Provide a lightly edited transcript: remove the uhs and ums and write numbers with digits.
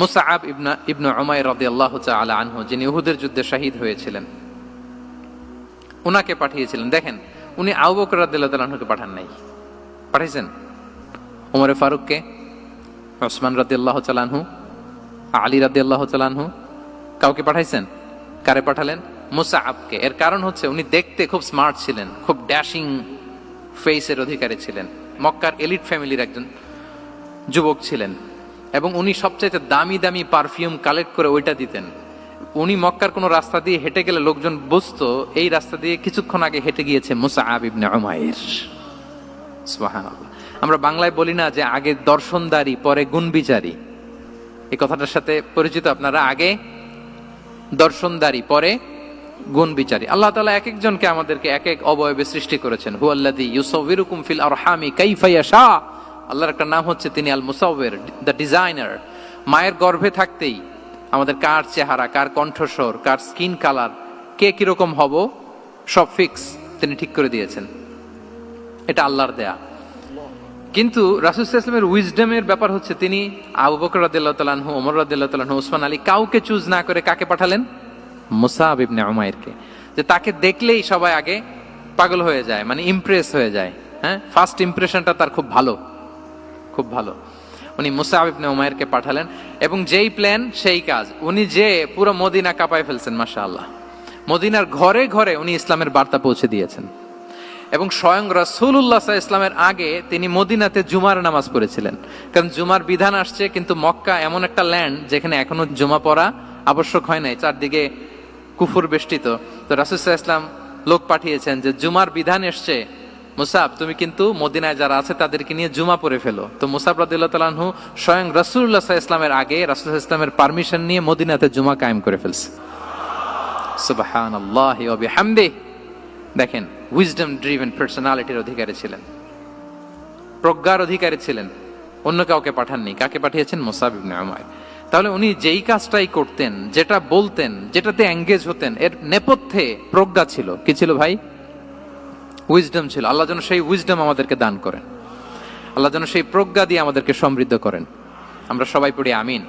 মুসআব ইবনে উমাইর রাদিয়াল্লাহু তাআলা আনহু, যিনি উহুদের যুদ্ধে শহীদ হয়েছিলেন, উনাকে পাঠিয়েছিলেন। দেখেন, উনি আবু বকর রাদিয়াল্লাহু তাআলা আনহুকে পাঠান নাই, পাঠিয়েছেন ওমর ফারুককে, ওসমান রাদিয়াল্লাহু তাআলা আনহু, আলী রাদিয়াল্লাহু তাআলা আনহু, কাউকে পাঠাইছেন? কারে পাঠালেন? মুসআবকে। এর কারণ হচ্ছে উনি দেখতে খুব স্মার্ট ছিলেন, খুব ড্যাশিং ফেসের অধিকারী ছিলেন, মক্কার এলিট ফ্যামিলির একজন যুবক ছিলেন, এবং উনি সবচাইতে দামি দামি পারফিউম কালেক্ট করে ওইটা দিতেন। উনি মক্কার কোনো রাস্তা দিয়ে হেঁটে গেলে লোকজন বুঝতো এই রাস্তা দিয়ে কিছুক্ষণ আগে হেঁটে গিয়েছে মুসআব ইবনে উমাইর। সুবহানাল্লাহ। আমরা বাংলায় বলি না যে আগে দর্শনদারি পরে গুণবিচারী? এই কথাটার সাথে পরিচিত আপনারা? আগে দর্শনদারি পরে গুণ বিচারী। আল্লাহ তাআলা এক একজনকে আমাদেরকে এক এক অবয়বে সৃষ্টি করেছেন। হুয়াল্লাযী ইউসাউবিরুকুম ফিল আরহামি কাইফা ইয়াশা। আল্লাহর একটা নাম হচ্ছে তিনি আল মুসাউবির, দ্য ডিজাইনার। মায়ের গর্ভে থাকতেই আমাদের কার চেহারা, কার কণ্ঠস্বর, কার স্কিন কালার, কে কিরকম হব সব ফিক্স তিনি ঠিক করে দিয়েছেন। এটা আল্লাহর দেয়া। কিন্তু রাসূল সাল্লাল্লাহু আলাইহি ওয়াসাল্লামের উইজডমের ব্যাপার হচ্ছে তিনি আবু বকর রাদিয়াল্লাহু তাআলা আনহু, ওমর রাদিয়াল্লাহু তাআলা আনহু, ওসমান আলী কাউকে চুজ না করে কাকে পাঠালেন? মুসআব ইবনে উমাইরকে। যে তাকে দেখলেই সবাই আগে পাগল হয়ে যায়, মানে ইমপ্রেস হয়ে যায়। হ্যাঁ, ফার্স্ট ইমপ্রেশনটা তার খুব ভালো, খুব ভালো। উনি মুসআব ইবনে উমাইরকে পাঠালেন, এবং যেই প্ল্যান সেই কাজ। উনি যে পুরো মদিনা কাঁপায় ফেলছেন, মাশাআল্লাহ। মদিনার ঘরে ঘরে উনি ইসলামের বার্তা পৌঁছে দিয়েছেন, এবং স্বয়ং রাসূলুল্লাহ সাল্লাল্লাহু আলাইহি ওয়াসাল্লামের আগে তিনি মদিনাতে জুমার নামাজ পড়েছিলেন। কারণ জুমার বিধান আসছে, কিন্তু মক্কা এমন একটা ল্যান্ড যেখানে এখনো জুমা পড়া আবশ্যক হয় নাই, চারদিকে কুফর বেষ্টিত। তো রাসূল সাল্লাল্লাহু আলাইহি ওয়াসাল্লাম লোক পাঠিয়েছেন যে জুমার বিধান এসছে, মুসআব তুমি কিন্তু মদিনায় যারা আছে তাদেরকে নিয়ে জুমা পড়ে ফেলো। তো মুসআব রাদিয়াল্লাহু তাআলা আনহু স্বয়ং রাসূলুল্লাহ সাল্লাল্লাহু আলাইহি ওয়াসাল্লামের আগে রাসূল সাল্লাল্লাহু আলাইহি ওয়াসাল্লামের পারমিশন নিয়ে মদিনাতে জুমা কায়েম করে ফেলছে। সুবহানাল্লাহি ওয়া বিহামদিহি। দেখেন, উইজডম ড্রিভেন পার্সোনালিটির অধিকারী ছিলেন, প্রজ্ঞার অধিকারী ছিলেন, অন্য কাউকে পাঠাননি। কাকে পাঠিয়েছেন? মুসআব ইবনে উমাইর। তাহলে উনি যেই কাজটাই করতেন, যেটা বলতেন, যেটাতে এঙ্গেজ হতেন, এর নেপথ্যে প্রজ্ঞা ছিল। কি ছিল ভাই? উইজডম ছিল। আল্লাহ যেন সেই উইজডম আমাদেরকে দান করেন, আল্লাহ যেন সেই প্রজ্ঞা দিয়ে আমাদেরকে সমৃদ্ধ করেন। আমরা সবাই পড়ি আমিন।